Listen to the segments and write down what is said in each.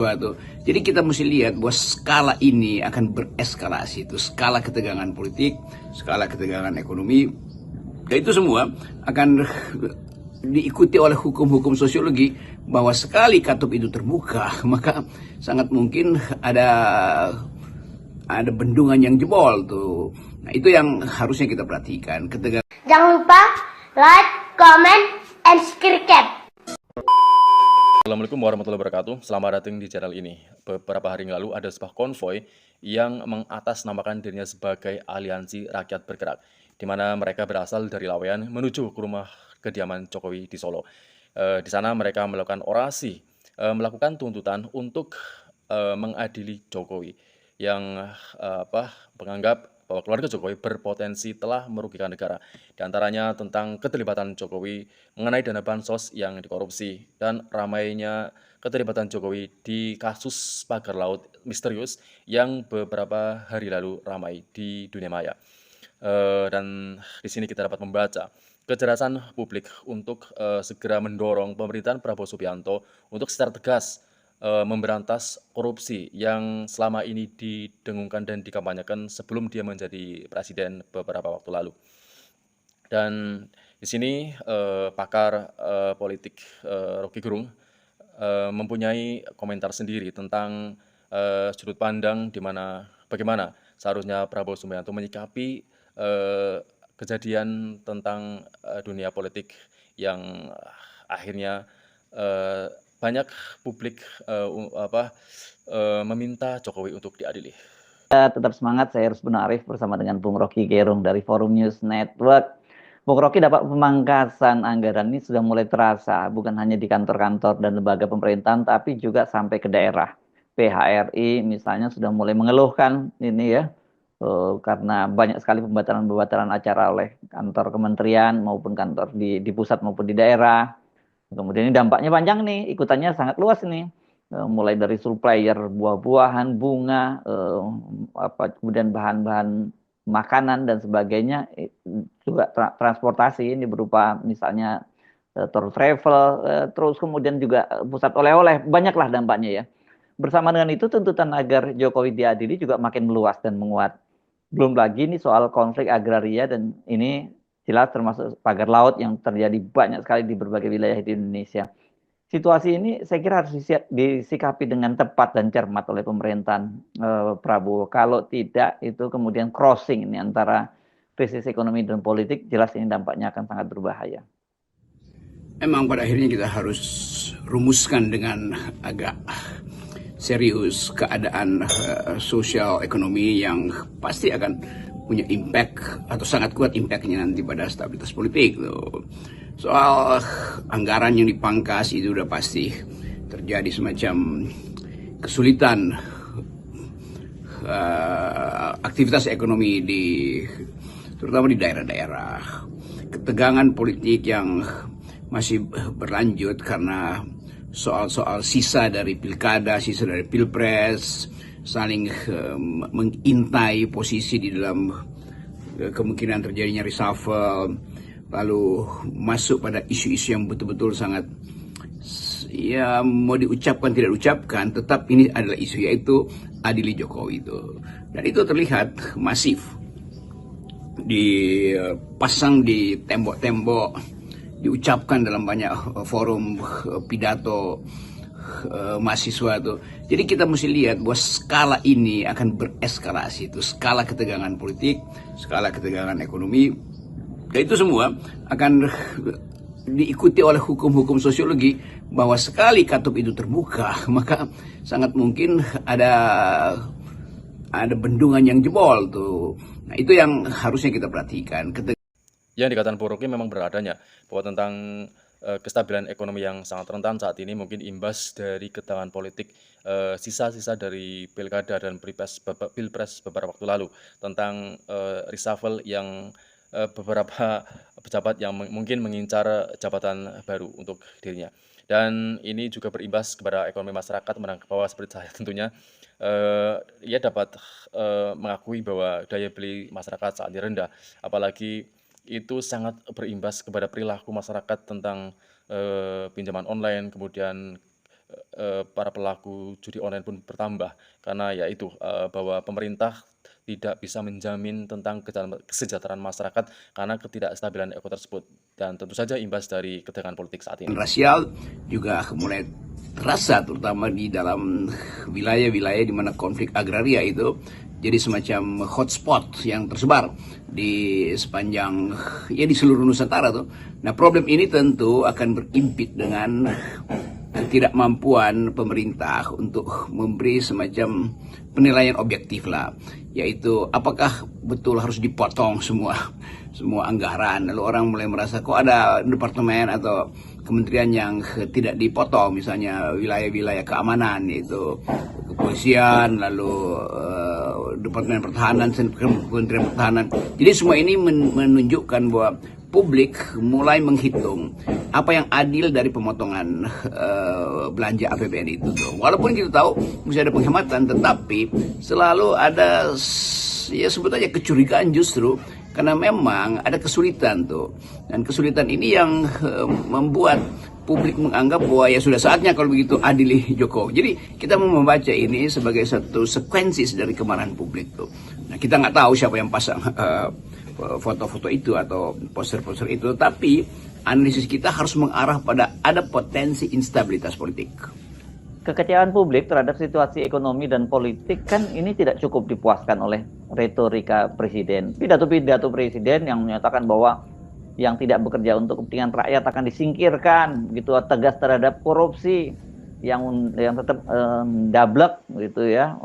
Tuh. Jadi kita mesti lihat bahwa skala ini akan bereskalasi, itu skala ketegangan politik, skala ketegangan ekonomi, dan itu semua akan diikuti oleh hukum-hukum sosiologi bahwa sekali katup itu terbuka maka sangat mungkin ada bendungan yang jebol tuh. Nah itu yang harusnya kita perhatikan. Jangan lupa like, comment, and subscribe. Assalamualaikum warahmatullahi wabarakatuh. Selamat datang di channel ini. Beberapa hari yang lalu ada sebuah konvoy yang mengatasnamakan dirinya sebagai Aliansi Rakyat Bergerak, di mana mereka berasal dari Laweyan menuju ke rumah kediaman Jokowi di Solo. Di sana mereka melakukan orasi, melakukan tuntutan untuk mengadili Jokowi yang menganggap bahwa keluarga Jokowi berpotensi telah merugikan negara. Di antaranya tentang keterlibatan Jokowi mengenai dana bansos yang dikorupsi dan ramainya keterlibatan Jokowi di kasus pagar laut misterius yang beberapa hari lalu ramai di dunia maya. Dan di sini kita dapat membaca kecerdasan publik untuk segera mendorong pemerintahan Prabowo Subianto untuk secara tegas memberantas korupsi yang selama ini didengungkan dan dikampanyekan sebelum dia menjadi presiden beberapa waktu lalu. Dan di sini pakar politik Rocky Gerung mempunyai komentar sendiri tentang sudut pandang bagaimana seharusnya Prabowo Subianto menyikapi kejadian tentang dunia politik yang akhirnya banyak publik meminta Jokowi untuk diadili. Tetap semangat, saya Rusbun Arif bersama dengan Bung Rocky Gerung dari Forum News Network. Bung Rocky, dapat pemangkasan anggaran ini sudah mulai terasa, bukan hanya di kantor-kantor dan lembaga pemerintahan, tapi juga sampai ke daerah. PHRI misalnya sudah mulai mengeluhkan ini ya, karena banyak sekali pembatalan-pembatalan acara oleh kantor kementerian maupun kantor di pusat maupun di daerah. Kemudian ini dampaknya panjang nih, ikutannya sangat luas nih. Mulai dari supplier buah-buahan, bunga, kemudian bahan-bahan makanan dan sebagainya, juga transportasi ini berupa misalnya tour travel, terus kemudian juga pusat oleh-oleh, banyaklah dampaknya ya. Bersama dengan itu tuntutan agar Jokowi diadili juga makin meluas dan menguat. Belum lagi nih soal konflik agraria, dan ini jelas termasuk pagar laut yang terjadi banyak sekali di berbagai wilayah di Indonesia. Situasi ini saya kira harus disikapi dengan tepat dan cermat oleh pemerintahan Prabowo. Kalau tidak, itu kemudian crossing ini antara krisis ekonomi dan politik, jelas ini dampaknya akan sangat berbahaya. Memang pada akhirnya kita harus rumuskan dengan agak serius keadaan sosial ekonomi yang pasti akan punya impact atau sangat kuat impactnya nanti pada stabilitas politik. Soal anggaran yang dipangkas itu udah pasti terjadi semacam kesulitan aktivitas ekonomi terutama di daerah-daerah. Ketegangan politik yang masih berlanjut karena soal-soal sisa dari pilkada, sisa dari pilpres, saling mengintai posisi di dalam kemungkinan terjadinya reshuffle, lalu masuk pada isu-isu yang betul-betul sangat ya mau diucapkan tidak diucapkan, tetap ini adalah isu, yaitu adili Jokowi itu. Dan itu terlihat masif dipasang di tembok-tembok, diucapkan dalam banyak forum pidato mahasiswa tuh. Jadi kita mesti lihat bahwa skala ini akan bereskalasi, itu skala ketegangan politik, skala ketegangan ekonomi, dan itu semua akan diikuti oleh hukum-hukum sosiologi bahwa sekali katup itu terbuka maka sangat mungkin ada bendungan yang jebol tuh. Nah itu yang harusnya kita perhatikan. Yang dikatakan Bung Rocky memang beradanya bahwa tentang kestabilan ekonomi yang sangat rentan saat ini mungkin imbas dari ketegangan politik sisa-sisa dari pilkada dan pilpres beberapa waktu lalu, tentang reshuffle yang beberapa pejabat yang mungkin mengincar jabatan baru untuk dirinya. Dan ini juga berimbas kepada ekonomi masyarakat, menangkap bahwa seperti saya tentunya ia dapat mengakui bahwa daya beli masyarakat saat ini rendah, apalagi itu sangat berimbas kepada perilaku masyarakat tentang pinjaman online, kemudian para pelaku judi online pun bertambah karena yaitu bahwa pemerintah tidak bisa menjamin tentang kesejahteraan masyarakat karena ketidakstabilan ekonomi tersebut, dan tentu saja imbas dari ketegangan politik saat ini. Rasial juga mulai terasa terutama di dalam wilayah-wilayah di mana konflik agraria itu jadi semacam hotspot yang tersebar di sepanjang di seluruh Nusantara tuh. Nah, problem ini tentu akan berimpit dengan ketidakmampuan pemerintah untuk memberi semacam penilaian objektif lah, yaitu apakah betul harus dipotong semua anggaran. Lalu orang mulai merasa kok ada departemen atau kementerian yang tidak dipotong, misalnya wilayah-wilayah keamanan, yaitu kepolisian, lalu Departemen Pertahanan, Kementerian Pertahanan. Jadi semua ini menunjukkan bahwa publik mulai menghitung apa yang adil dari pemotongan belanja APBN itu. Walaupun kita tahu mesti ada penghematan, tetapi selalu ada sebut aja kecurigaan justru karena memang ada kesulitan tuh. Dan kesulitan ini yang membuat publik menganggap bahwa ya sudah saatnya kalau begitu adili Jokowi. Jadi kita mau membaca ini sebagai satu sekuensis dari kemarahan publik tuh. Nah, kita nggak tahu siapa yang pasang foto-foto itu atau poster-poster itu, tapi analisis kita harus mengarah pada ada potensi instabilitas politik. Kekecewaan publik terhadap situasi ekonomi dan politik kan ini tidak cukup dipuaskan oleh retorika presiden. Pidato-pidato presiden yang menyatakan bahwa yang tidak bekerja untuk kepentingan rakyat akan disingkirkan, gitu, tegas terhadap korupsi, yang tetap dablek gitu ya.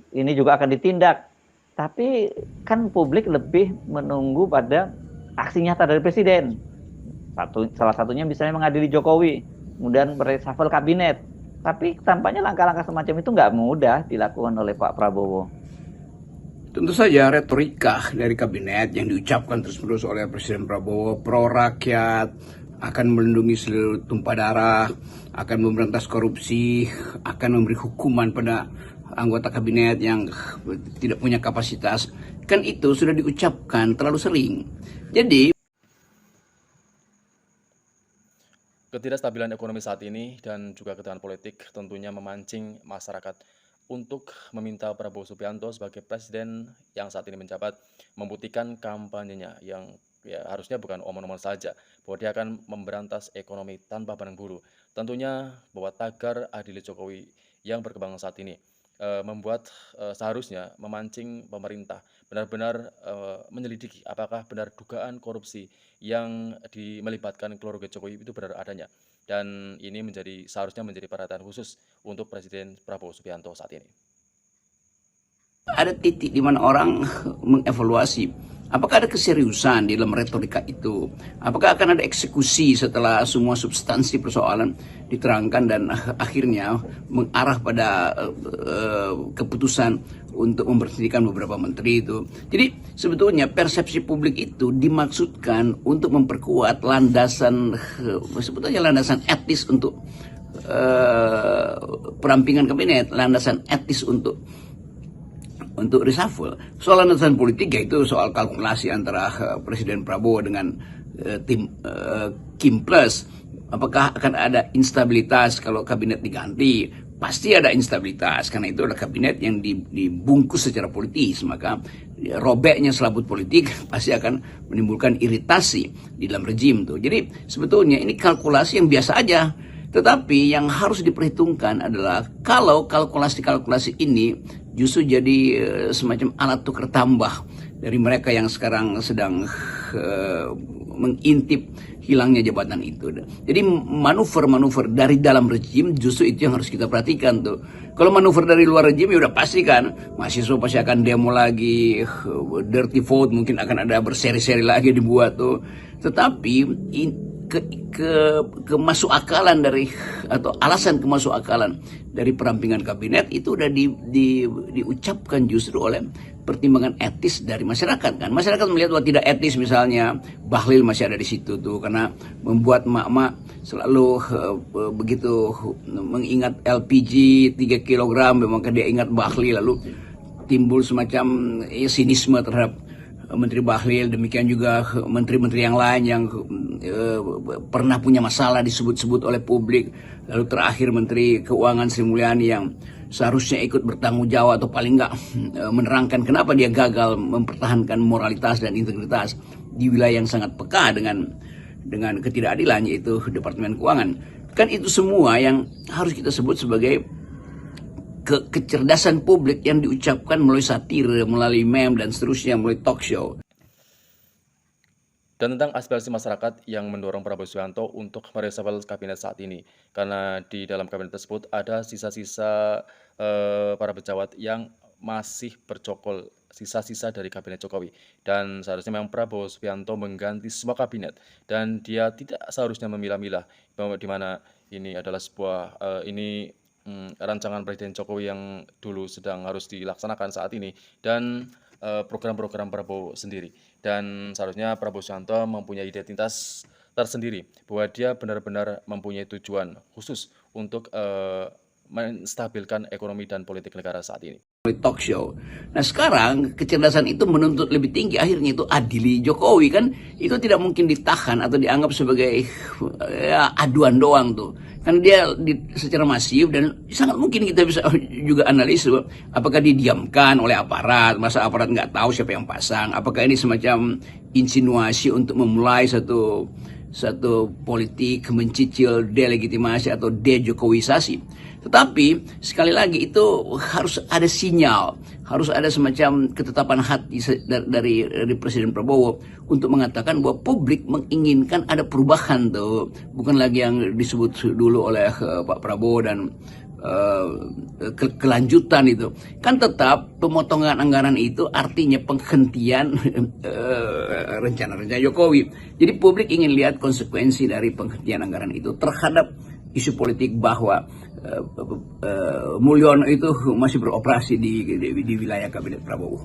Ini juga akan ditindak. Tapi kan publik lebih menunggu pada aksi nyata dari presiden. Salah satunya misalnya mengadili Jokowi, kemudian mereshuffle kabinet. Tapi tampaknya langkah-langkah semacam itu nggak mudah dilakukan oleh Pak Prabowo. Tentu saja retorika dari kabinet yang diucapkan terus-menerus oleh Presiden Prabowo, pro rakyat, akan melindungi seluruh tumpah darah, akan memberantas korupsi, akan memberi hukuman pada anggota kabinet yang tidak punya kapasitas, kan itu sudah diucapkan terlalu sering. Jadi ketidakstabilan ekonomi saat ini dan juga ketegangan politik tentunya memancing masyarakat untuk meminta Prabowo Subianto sebagai presiden yang saat ini menjabat membuktikan kampanyenya yang ya harusnya bukan omong-omong saja, bahwa dia akan memberantas ekonomi tanpa pandang bulu. Tentunya bahwa tagar adili Jokowi yang berkembang saat ini membuat seharusnya memancing pemerintah benar-benar menyelidiki apakah benar dugaan korupsi yang melibatkan keluarga Jokowi itu benar adanya. Dan ini seharusnya menjadi perhatian khusus untuk Presiden Prabowo Subianto saat ini. Ada titik di mana orang mengevaluasi apakah ada keseriusan di dalam retorika itu, apakah akan ada eksekusi setelah semua substansi persoalan diterangkan dan akhirnya mengarah pada keputusan untuk memberhentikan beberapa menteri itu. Jadi sebetulnya persepsi publik itu dimaksudkan untuk memperkuat landasan, sebetulnya landasan etis untuk perampingan kabinet, landasan etis untuk reshuffle. Soal landasan politik yaitu soal kalkulasi antara Presiden Prabowo dengan tim Kim Plus. Apakah akan ada instabilitas kalau kabinet diganti? Pasti ada instabilitas karena itu adalah kabinet yang dibungkus secara politis, maka robeknya selaput politik pasti akan menimbulkan iritasi di dalam rejim tuh. Jadi sebetulnya ini kalkulasi yang biasa aja. Tetapi yang harus diperhitungkan adalah kalau kalkulasi-kalkulasi ini justru jadi semacam alat tukar tambah dari mereka yang sekarang sedang mengintip hilangnya jabatan itu. Jadi manuver-manuver dari dalam rejim justru itu yang harus kita perhatikan tuh. Kalau manuver dari luar rejim ya udah pasti kan mahasiswa pasti akan demo lagi, dirty vote mungkin akan ada berseri-seri lagi dibuat tuh. Tetapi kemasuk akalan dari atau alasan kemasuk akalan dari perampingan kabinet itu udah diucapkan justru oleh pertimbangan etis dari masyarakat kan. Masyarakat melihat bahwa tidak etis misalnya Bahlil masih ada di situ tuh karena membuat emak-emak selalu begitu mengingat LPG 3 kg, memang dia ingat Bahlil lalu timbul semacam sinisme terhadap Menteri Bahlil, demikian juga menteri-menteri yang lain yang pernah punya masalah disebut-sebut oleh publik. Lalu terakhir Menteri Keuangan Sri Mulyani yang seharusnya ikut bertanggung jawab atau paling enggak menerangkan kenapa dia gagal mempertahankan moralitas dan integritas di wilayah yang sangat peka dengan ketidakadilan, yaitu Departemen Keuangan. Kan itu semua yang harus kita sebut sebagai kecerdasan publik yang diucapkan melalui satir, melalui meme, dan seterusnya, melalui talk show. Dan tentang aspirasi masyarakat yang mendorong Prabowo Subianto untuk mereshuffle kabinet saat ini. Karena di dalam kabinet tersebut ada sisa-sisa para pejabat yang masih bercokol, sisa-sisa dari kabinet Jokowi. Dan seharusnya memang Prabowo Subianto mengganti semua kabinet. Dan dia tidak seharusnya memilah-milah, di mana ini adalah sebuah rancangan Presiden Jokowi yang dulu sedang harus dilaksanakan saat ini, dan program-program Prabowo sendiri. Dan seharusnya Prabowo Subianto mempunyai identitas tersendiri, bahwa dia benar-benar mempunyai tujuan khusus untuk menstabilkan ekonomi dan politik negara saat ini. Talk show. Nah sekarang kecerdasan itu menuntut lebih tinggi, akhirnya itu adili Jokowi, kan itu tidak mungkin ditahan atau dianggap sebagai aduan doang tuh, kan dia secara masif, dan sangat mungkin kita bisa juga analisis apakah didiamkan oleh aparat, masa aparat nggak tahu siapa yang pasang, apakah ini semacam insinuasi untuk memulai satu politik mencicil delegitimasi atau dejokowisasi. Tetapi sekali lagi itu harus ada sinyal, harus ada semacam ketetapan hati dari Presiden Prabowo untuk mengatakan bahwa publik menginginkan ada perubahan tuh, bukan lagi yang disebut dulu oleh Pak Prabowo dan kelanjutan itu. Kan tetap pemotongan anggaran itu artinya penghentian rencana-rencana Jokowi. Jadi publik ingin lihat konsekuensi dari penghentian anggaran itu terhadap isu politik bahwa Mulyono itu masih beroperasi di wilayah kabinet Prabowo.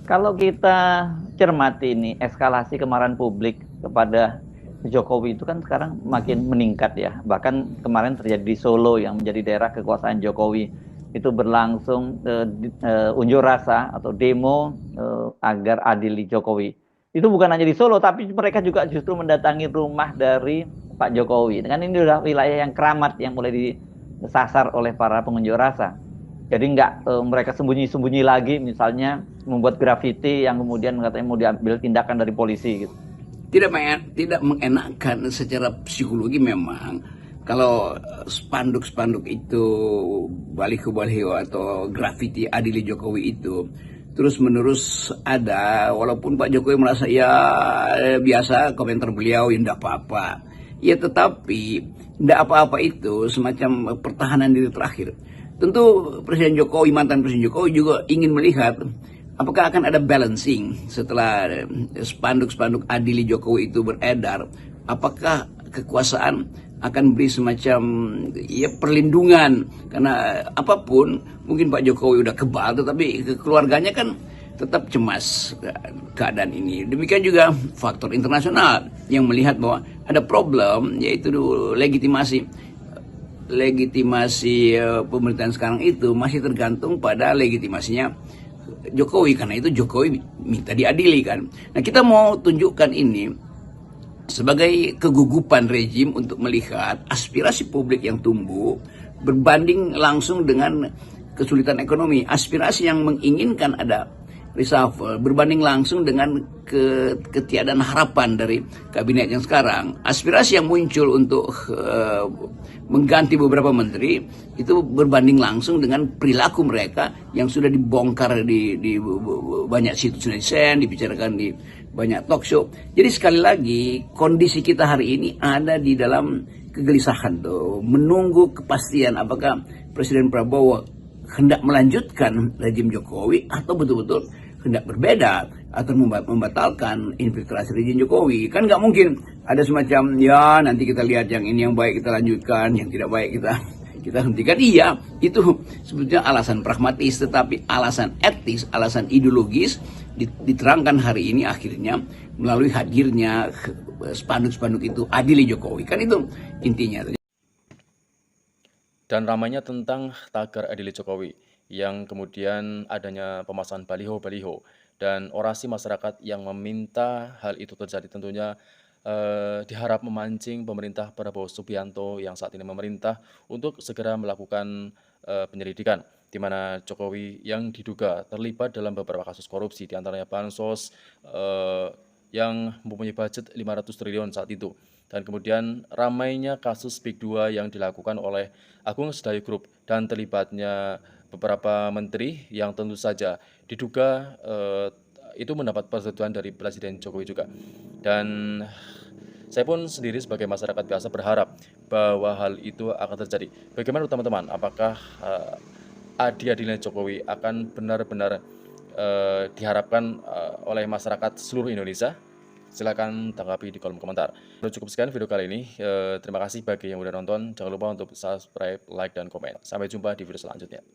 Kalau kita cermati ini eskalasi kemarahan publik kepada Jokowi itu kan sekarang makin meningkat ya. Bahkan kemarin terjadi di Solo yang menjadi daerah kekuasaan Jokowi, itu berlangsung unjuk rasa atau demo agar adili Jokowi. Itu bukan hanya di Solo, tapi mereka juga justru mendatangi rumah dari Pak Jokowi. Kan ini udah wilayah yang keramat yang mulai disasar oleh para pengunjuk rasa. Jadi nggak mereka sembunyi-sembunyi lagi, misalnya membuat grafiti yang kemudian katanya mau diambil tindakan dari polisi gitu. Tidak mengenakan secara psikologi memang kalau spanduk-spanduk itu, baliho-baliho atau grafiti adili Jokowi itu terus-menerus ada, walaupun Pak Jokowi merasa ya biasa komentar beliau ya tidak apa-apa. Ya tetapi tidak apa-apa itu semacam pertahanan diri terakhir. Tentu Presiden Jokowi, mantan Presiden Jokowi juga ingin melihat apakah akan ada balancing setelah spanduk-spanduk adili Jokowi itu beredar. Apakah kekuasaan akan beri semacam perlindungan, karena apapun mungkin Pak Jokowi udah kebal, tetapi keluarganya kan tetap cemas keadaan ini. Demikian juga faktor internasional yang melihat bahwa ada problem, yaitu legitimasi pemerintahan sekarang itu masih tergantung pada legitimasinya Jokowi, karena itu Jokowi minta diadili kan. Nah kita mau tunjukkan ini sebagai kegugupan rejim untuk melihat aspirasi publik yang tumbuh berbanding langsung dengan kesulitan ekonomi. Aspirasi yang menginginkan ada reshuffle berbanding langsung dengan ketiadaan harapan dari kabinet yang sekarang. Aspirasi yang muncul untuk mengganti beberapa menteri itu berbanding langsung dengan perilaku mereka yang sudah dibongkar di banyak situs netizen, dibicarakan di banyak talk show. Jadi sekali lagi kondisi kita hari ini ada di dalam kegelisahan tuh, menunggu kepastian apakah Presiden Prabowo hendak melanjutkan rejim Jokowi atau betul-betul hendak berbeda atau membatalkan infiltrasi rejim Jokowi. Kan nggak mungkin ada semacam ya nanti kita lihat yang ini yang baik kita lanjutkan, yang tidak baik kita hentikan. Iya, itu sebetulnya alasan pragmatis, tetapi alasan etis, alasan ideologis diterangkan hari ini akhirnya melalui hadirnya spanduk-spanduk itu adili Jokowi. Kan itu intinya. Dan ramainya tentang tagar adili Jokowi, yang kemudian adanya pemasangan baliho-baliho dan orasi masyarakat yang meminta hal itu terjadi tentunya diharap memancing pemerintah Prabowo Subianto yang saat ini memerintah untuk segera melakukan penyelidikan, di mana Jokowi yang diduga terlibat dalam beberapa kasus korupsi, diantaranya bansos yang mempunyai budget 500 triliun saat itu. Dan kemudian ramainya kasus Big 2 yang dilakukan oleh Agung Sedayu Group dan terlibatnya beberapa menteri yang tentu saja diduga itu mendapat persetujuan dari Presiden Jokowi juga. Dan saya pun sendiri sebagai masyarakat biasa berharap bahwa hal itu akan terjadi. Bagaimana teman-teman? Apakah adik-adiknya Jokowi akan benar-benar diharapkan oleh masyarakat seluruh Indonesia? Silakan tanggapi di kolom komentar. Cukup sekian video kali ini. Terima kasih bagi yang udah nonton. Jangan lupa untuk subscribe, like, dan komen. Sampai jumpa di video selanjutnya.